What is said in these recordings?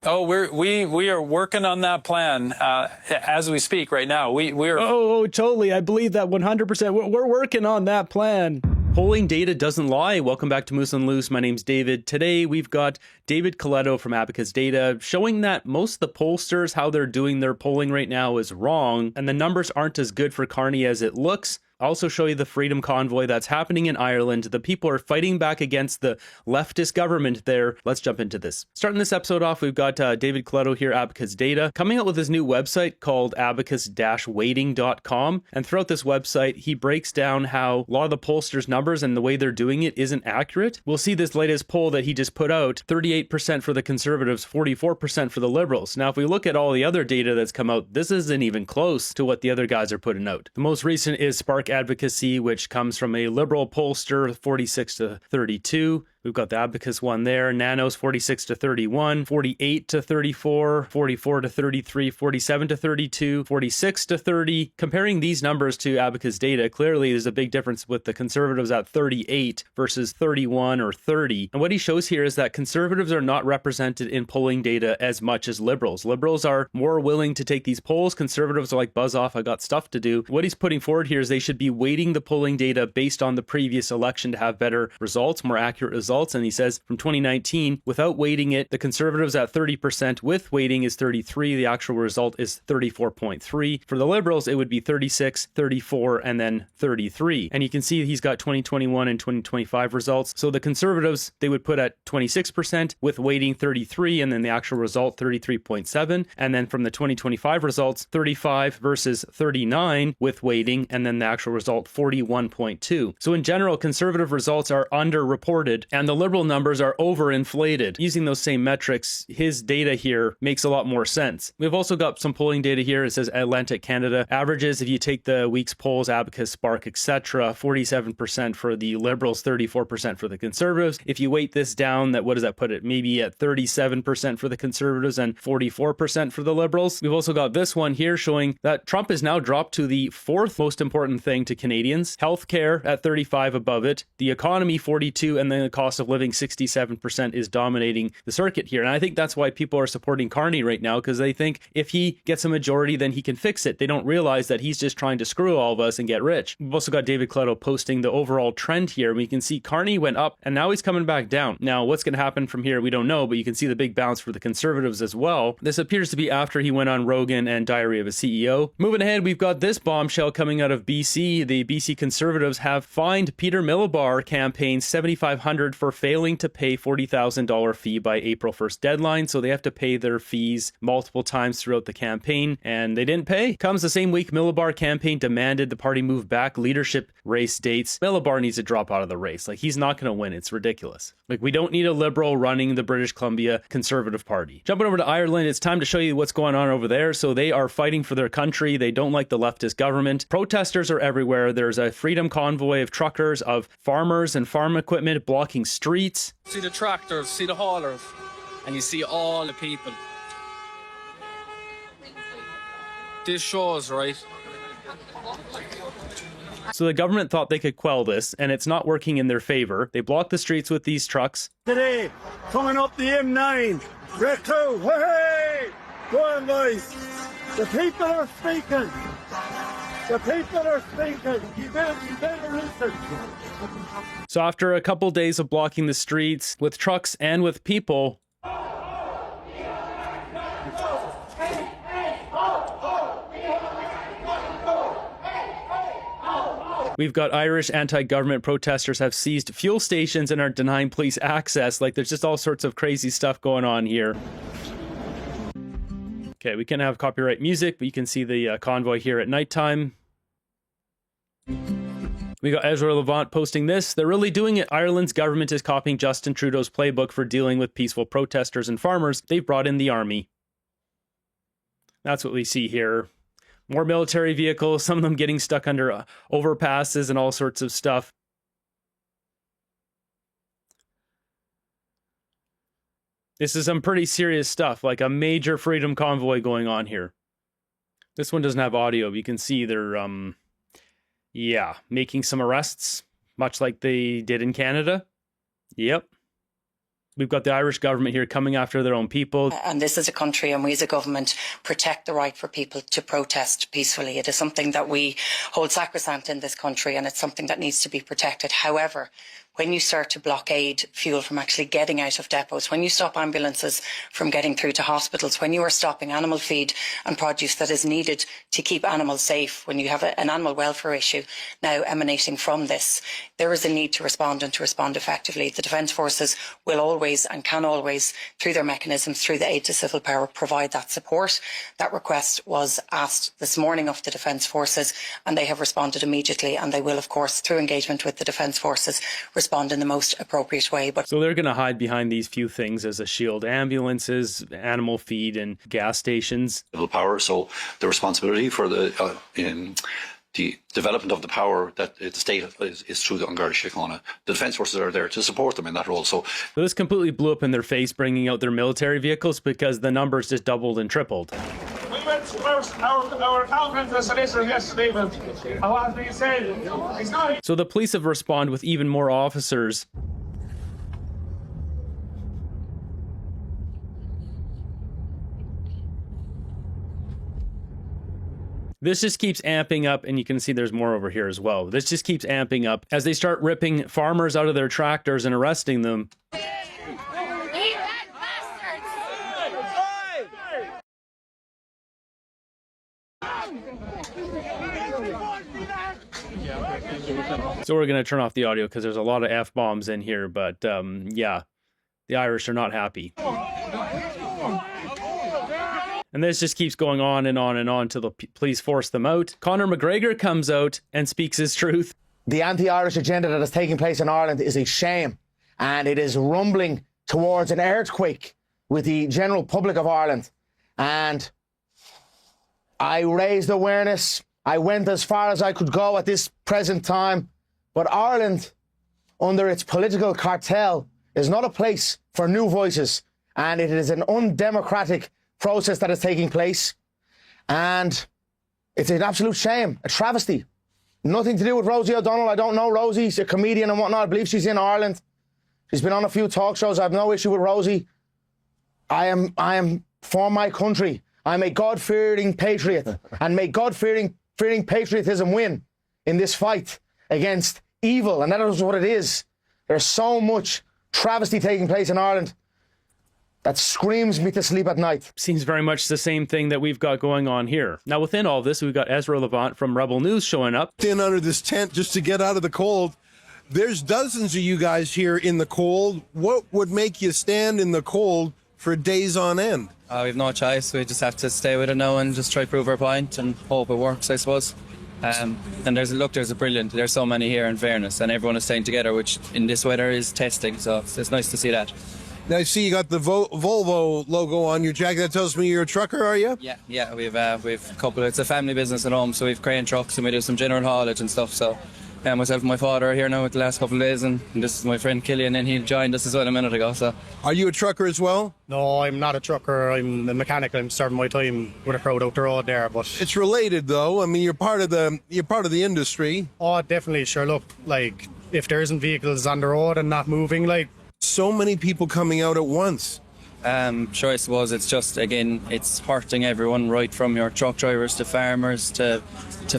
Oh, we are working on that plan as we speak right now. We are. Oh, totally. I believe that 100%. We're working on that plan. Polling data doesn't lie. Welcome back to Moose and Loose. My name's David. Today we've got David Coletto from Abacus Data showing that most of the pollsters, how they're doing their polling right now is wrong, and the numbers aren't as good for Carney as it looks. I'll also show you the freedom convoy that's happening in Ireland. The people are fighting back against the leftist government there. Let's jump into this. Starting this episode off, we've got David Coletto here, Abacus Data, coming out with his new website called abacus-weighting.com. And throughout this website, he breaks down how a lot of the pollsters' numbers and the way they're doing it isn't accurate. We'll see this latest poll that he just put out, 38% for the Conservatives, 44% for the Liberals. Now, if we look at all the other data that's come out, this isn't even close to what the other guys are putting out. The most recent is Spark Advocacy, which comes from a liberal pollster, 46 to 32. We've got the Abacus one there. Nanos 46 to 31, 48 to 34, 44 to 33, 47 to 32, 46 to 30. Comparing these numbers to Abacus data, clearly there's a big difference with the Conservatives at 38 versus 31 or 30. And what he shows here is that Conservatives are not represented in polling data as much as Liberals. Liberals are more willing to take these polls. Conservatives are like, buzz off, I got stuff to do. What he's putting forward here is they should be weighting the polling data based on the previous election to have better results, more accurate results. And he says from 2019, without weighting it, the Conservatives at 30%, with weighting is 33. The actual result is 34.3. For the Liberals, it would be 36, 34, and then 33. And you can see he's got 2021 and 2025 results. So the Conservatives, they would put at 26% with weighting 33, and then the actual result 33.7. And then from the 2025 results, 35 versus 39 with weighting, and then the actual result 41.2. So in general, Conservative results are underreported, and the Liberal numbers are overinflated. Using those same metrics, his data here makes a lot more sense. We've also got some polling data here. It says Atlantic Canada averages, if you take the week's polls, Abacus, Spark, etc., 47% for the Liberals, 34% for the Conservatives. If you weight this down, what does that put it? Maybe at 37% for the Conservatives and 44% for the Liberals. We've also got this one here showing that Trump is now dropped to the fourth most important thing to Canadians. Healthcare at 35 above it, the economy 42, and then the cost of living 67% is dominating the circuit here. And I think that's why people are supporting Carney right now, because they think if he gets a majority, then he can fix it. They don't realize that he's just trying to screw all of us and get rich. We've also got David Coletto posting the overall trend here. We can see Carney went up and now he's coming back down. Now, what's going to happen from here, we don't know, but you can see the big bounce for the Conservatives as well. This appears to be after he went on Rogan and Diary of a CEO. Moving ahead, we've got this bombshell coming out of BC. The BC Conservatives have fined Peter Millibar campaign $7,500 for failing to pay $40,000 fee by April 1st deadline. So they have to pay their fees multiple times throughout the campaign, and they didn't pay. Comes the same week Millibar campaign demanded the party move back leadership race dates. Millibar needs to drop out of the race. Like, he's not going to win. It's ridiculous. Like, we don't need a Liberal running the British Columbia Conservative Party. Jumping over to Ireland, it's time to show you what's going on over there. So they are fighting for their country. They don't like the leftist government. Protesters are everywhere. There's a freedom convoy of truckers, of farmers and farm equipment blocking streets. See the tractors, see the haulers, and you see all the people. This shows, right? So the government thought they could quell this, and it's not working in their favor. They block the streets with these trucks. Today, coming up the M9, Red 2, hey! Go on, guys. The people are speaking. The people are speaking. You better listen. So after a couple days of blocking the streets with trucks and with people, we've got Irish anti-government protesters have seized fuel stations and are denying police access. Like, there's just all sorts of crazy stuff going on here. Okay, we can have copyright music, but you can see the convoy here at nighttime. We got Ezra Levant posting this. They're really doing it. Ireland's government is copying Justin Trudeau's playbook for dealing with peaceful protesters and farmers. They've brought in the army. That's what we see here. More military vehicles, some of them getting stuck under overpasses and all sorts of stuff. This is some pretty serious stuff, like a major freedom convoy going on here. This one doesn't have audio, but you can see they're, making some arrests, much like they did in Canada. Yep. We've got the Irish government here coming after their own people. And this is a country, and we as a government protect the right for people to protest peacefully. It is something that we hold sacrosanct in this country, and it's something that needs to be protected. However, when you start to blockade fuel from actually getting out of depots, when you stop ambulances from getting through to hospitals, when you are stopping animal feed and produce that is needed to keep animals safe, when you have an animal welfare issue now emanating from this, there is a need to respond, and to respond effectively. The Defence Forces will always and can always, through their mechanisms, through the aid to civil power, provide that support. That request was asked this morning of the Defence Forces, and they have responded immediately, and they will, of course, through engagement with the Defence Forces, respond in the most appropriate way. But so they're going to hide behind these few things as a shield: ambulances, animal feed, and gas stations. Civil power, so the responsibility for the development of the power that the state is through the Garda Síochána. The Defence Forces are there to support them in that role. So this completely blew up in their face, bringing out their military vehicles, because the numbers just doubled and tripled. We went to our conference with solicitors yesterday, but what being said, it's not. So the police have responded with even more officers. This just keeps amping up, and you can see there's more over here as well. This just keeps amping up as they start ripping farmers out of their tractors and arresting them. So we're going to turn off the audio because there's a lot of F-bombs in here, but yeah, the Irish are not happy. And this just keeps going on and on and on till the police force them out. Conor McGregor comes out and speaks his truth. The anti-Irish agenda that is taking place in Ireland is a shame, and it is rumbling towards an earthquake with the general public of Ireland. And I raised awareness. I went as far as I could go at this present time. But Ireland, under its political cartel, is not a place for new voices. And it is an undemocratic process that is taking place. And it's an absolute shame, a travesty. Nothing to do with Rosie O'Donnell. I don't know Rosie. She's a comedian and whatnot. I believe she's in Ireland. She's been on a few talk shows. I have no issue with Rosie. I am for my country. I'm a God-fearing patriot. And may God-fearing patriotism win in this fight against evil. And that is what it is. There's so much travesty taking place in Ireland that screams me to sleep at night. Seems very much the same thing that we've got going on here. Now, within all this, we've got Ezra Levant from Rebel News showing up. In under this tent just to get out of the cold. There's dozens of you guys here in the cold. What would make you stand in the cold for days on end? We have no choice. We just have to stay with it now and just try to prove our point and hope it works, I suppose. And there's a brilliant. There's so many here, in fairness, and everyone is staying together, which in this weather is testing. So it's nice to see that. Now I see you got the Volvo logo on your jacket. That tells me you're a trucker, are you? Yeah. We've a couple. It's a family business at home, so we've crane trucks and we do some general haulage and stuff. So myself and my father are here now with the last couple of days, and this is my friend Killian, and he joined us as well a minute ago. So, are you a trucker as well? No, I'm not a trucker. I'm a mechanic. I'm serving my time with a crowd out the road there. But it's related, though. I mean, you're part of the industry. Oh, definitely. Sure. Look, like if there isn't vehicles on the road and not moving, like so many people coming out at once. Sure, I suppose it's just, again, it's hurting everyone, right from your truck drivers to farmers to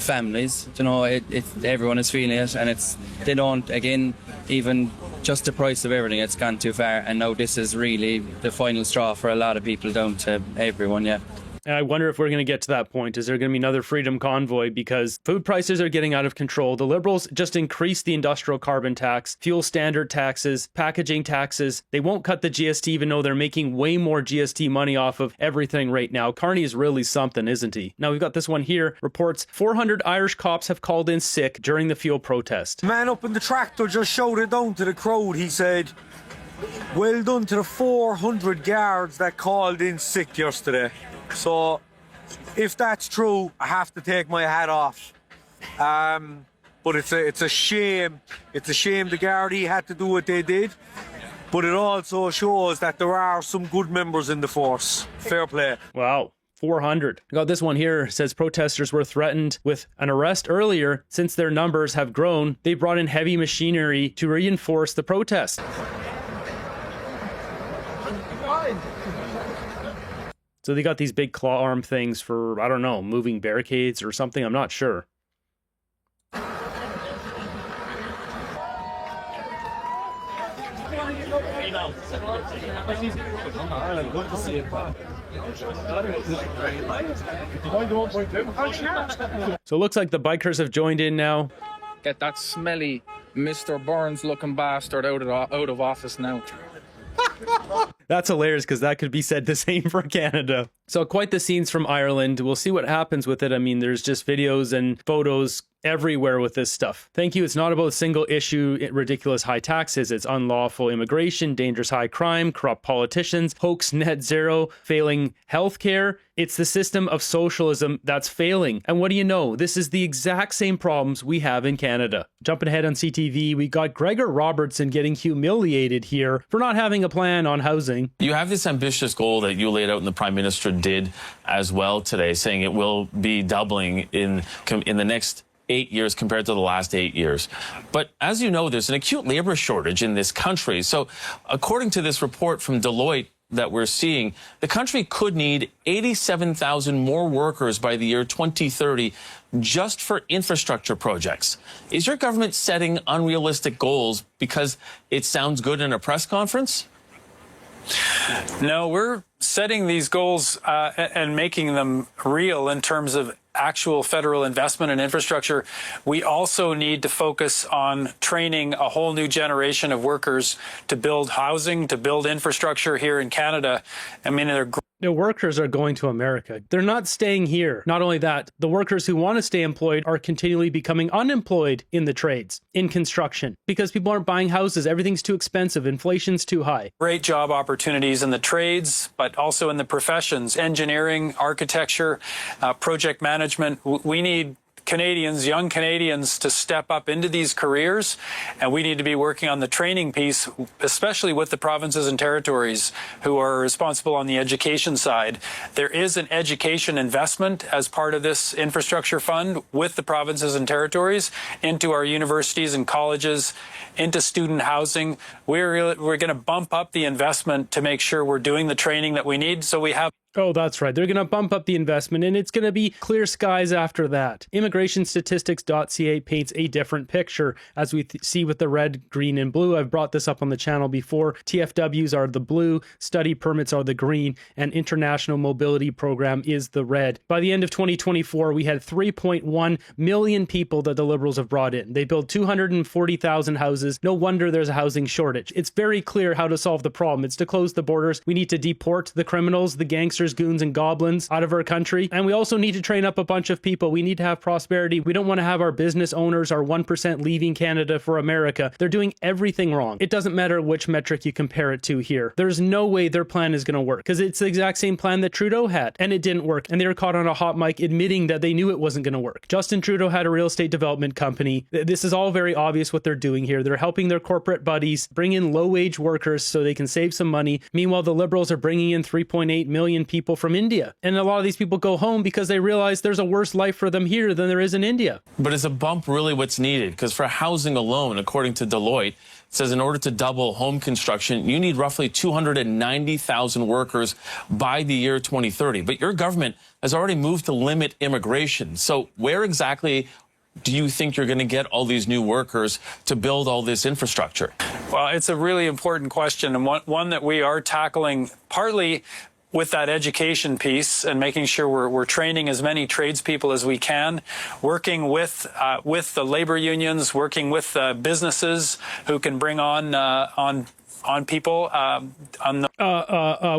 families. You know, everyone is feeling it, and they don't, again, even just the price of everything, it's gone too far, and now this is really the final straw for a lot of people, down to everyone, yeah. And I wonder if we're going to get to that point. Is there going to be another freedom convoy? Because food prices are getting out of control. The Liberals just increased the industrial carbon tax, fuel standard taxes, packaging taxes. They won't cut the GST, even though they're making way more GST money off of everything right now. Carney is really something, isn't he? Now, we've got this one here. Reports 400 Irish cops have called in sick during the fuel protest. Man up in the tractor just shouted down to the crowd. He said, "Well done to the 400 guards that called in sick yesterday." So, if that's true, I have to take my hat off. But it's a shame. It's a shame the Gardaí had to do what they did. But it also shows that there are some good members in the force. Fair play. Wow. 400. I got this one here. Says protesters were threatened with an arrest earlier. Since their numbers have grown, they brought in heavy machinery to reinforce the protest. So they got these big claw arm things for, I don't know, moving barricades or something. I'm not sure. So it looks like the bikers have joined in now. Get that smelly Mr. Burns looking bastard out of office now. That's hilarious because that could be said the same for Canada. So quite the scenes from Ireland. We'll see what happens with it. I mean, there's just videos and photos everywhere with this stuff. Thank you. It's not about single issue, ridiculous high taxes. It's unlawful immigration, dangerous high crime, corrupt politicians, hoax net zero, failing healthcare. It's the system of socialism that's failing. And what do you know? This is the exact same problems we have in Canada. Jumping ahead on CTV, we got Gregor Robertson getting humiliated here for not having a plan on housing. You have this ambitious goal that you laid out and the Prime Minister did as well today, saying it will be doubling in the next 8 years compared to the last 8 years. But as you know, there's an acute labor shortage in this country. So according to this report from Deloitte that we're seeing, the country could need 87,000 more workers by the year 2030 just for infrastructure projects. Is your government setting unrealistic goals because it sounds good in a press conference? No, we're setting these goals and making them real in terms of actual federal investment in infrastructure. We also need to focus on training a whole new generation of workers to build housing, to build infrastructure here in Canada. I mean, the workers are going to America. They're not staying here. Not only that, the workers who want to stay employed are continually becoming unemployed in the trades, in construction, because people aren't buying houses. Everything's too expensive. Inflation's too high. Great job opportunities in the trades, but also in the professions, engineering, architecture, project management. We need Canadians, young Canadians, to step up into these careers, and we need to be working on the training piece, especially with the provinces and territories who are responsible on the education side. There is an education investment as part of this infrastructure fund with the provinces and territories into our universities and colleges, into student housing. We're going to bump up the investment to make sure we're doing the training that we need so we have. Oh, that's right. They're going to bump up the investment, and it's going to be clear skies after that. Immigrationstatistics.ca paints a different picture, as we see with the red, green, and blue. I've brought this up on the channel before. TFWs are the blue, study permits are the green, and international mobility program is the red. By the end of 2024, we had 3.1 million people that the Liberals have brought in. They built 240,000 houses. No wonder there's a housing shortage. It's very clear how to solve the problem. It's to close the borders. We need to deport the criminals, the gangsters, goons, and goblins out of our country. And we also need to train up a bunch of people. We need to have prosperity. We don't want to have our business owners, our 1% leaving Canada for America. They're doing everything wrong. It doesn't matter which metric you compare it to here. There's no way their plan is going to work because it's the exact same plan that Trudeau had, and it didn't work. And they were caught on a hot mic admitting that they knew it wasn't going to work. Justin Trudeau had a real estate development company. This is all very obvious what they're doing here. They're helping their corporate buddies bring in low-wage workers so they can save some money. Meanwhile, the Liberals are bringing in 3.8 million people from India. And a lot of these people go home because they realize there's a worse life for them here than there is in India. But is a bump really what's needed? Because for housing alone, according to Deloitte, it says in order to double home construction, you need roughly 290,000 workers by the year 2030. But your government has already moved to limit immigration. So where exactly do you think you're going to get all these new workers to build all this infrastructure? Well, it's a really important question, and one that we are tackling partly with that education piece and making sure we're training as many tradespeople as we can, working with the labor unions, working with businesses who can bring on people.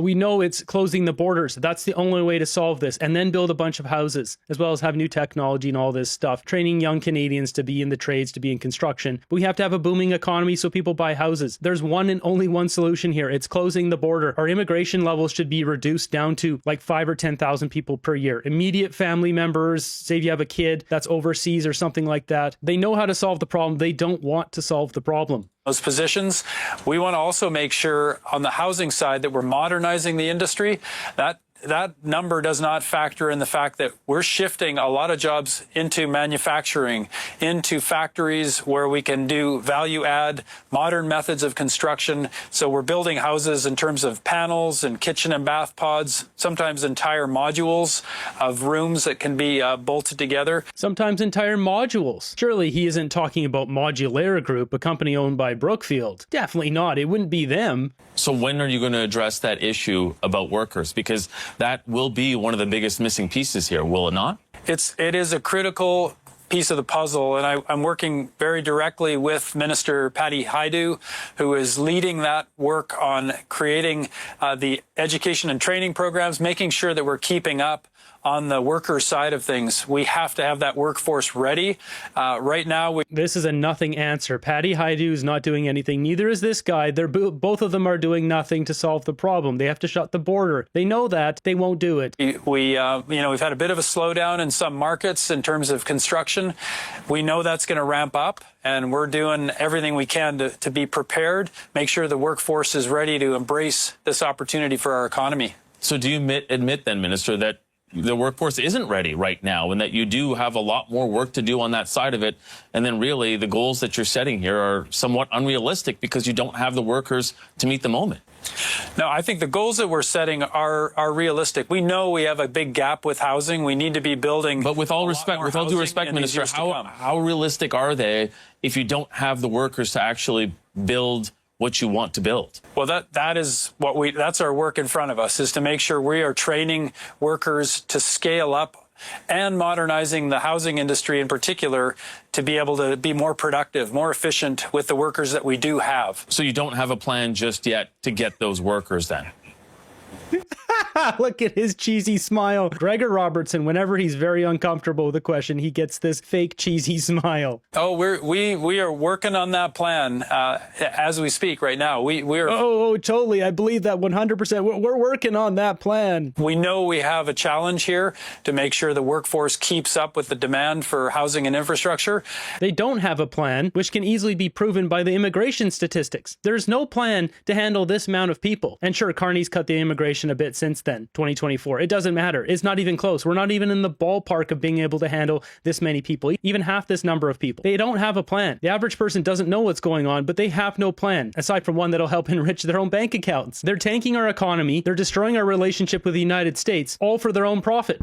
We know it's closing the borders. That's the only way to solve this. And then build a bunch of houses, as well as have new technology and all this stuff. Training young Canadians to be in the trades, to be in construction. But we have to have a booming economy so people buy houses. There's one and only one solution here. It's closing the border. Our immigration levels should be reduced down to like 5,000 or 10,000 people per year. Immediate family members, say if you have a kid that's overseas or something like that. They know how to solve the problem. They don't want to solve the problem. Those positions. We want to also make sure on the housing side that we're modernizing the industry. That that number does not factor in the fact that we're shifting a lot of jobs into manufacturing, into factories where we can do value add, modern methods of construction. So we're building houses in terms of panels and kitchen and bath pods, sometimes entire modules of rooms that can be bolted together. Sometimes entire modules. Surely he isn't talking about Modular Group, a company owned by Brookfield. Definitely not. It wouldn't be them. So when are you going to address that issue about workers? Because that will be one of the biggest missing pieces here, will it not? It is a critical piece of the puzzle, and I'm working very directly with Minister Patty Hajdu, who is leading that work on creating the education and training programs, making sure that we're keeping up on the worker side of things. We have to have that workforce ready. Right now, this is a nothing answer. Patty Hajdu is not doing anything. Neither is this guy. Both of them are doing nothing to solve the problem. They have to shut the border. They know that. They won't do it. we've had a bit of a slowdown in some markets in terms of construction. We know that's going to ramp up, and we're doing everything we can to be prepared, make sure the workforce is ready to embrace this opportunity for our economy. So do you admit then, Minister, that the workforce isn't ready right now and that you do have a lot more work to do on that side of it, and then really the goals that you're setting here are somewhat unrealistic because you don't have the workers to meet the moment? No, I think the goals that we're setting are realistic. We know we have a big gap with housing. We need to be building. But with all due respect, Minister, how realistic are they if you don't have the workers to actually build what you want to build? Well, that's our work in front of us, is to make sure we are training workers to scale up and modernizing the housing industry in particular to be able to be more productive, more efficient with the workers that we do have. So you don't have a plan just yet to get those workers then? Look at his cheesy smile. Gregor Robertson, whenever he's very uncomfortable with a question, he gets this fake cheesy smile. Oh, we are working on that plan as we speak right now. We're totally. I believe that 100%. We're working on that plan. We know we have a challenge here to make sure the workforce keeps up with the demand for housing and infrastructure. They don't have a plan, which can easily be proven by the immigration statistics. There's no plan to handle this amount of people. And sure, Carney's cut the immigration a bit since then, 2024. It doesn't matter. It's not even close. We're not even in the ballpark of being able to handle this many people, even half this number of people. They don't have a plan. The average person doesn't know what's going on, but they have no plan, aside from one that'll help enrich their own bank accounts. They're tanking our economy. They're destroying our relationship with the United States, all for their own profit.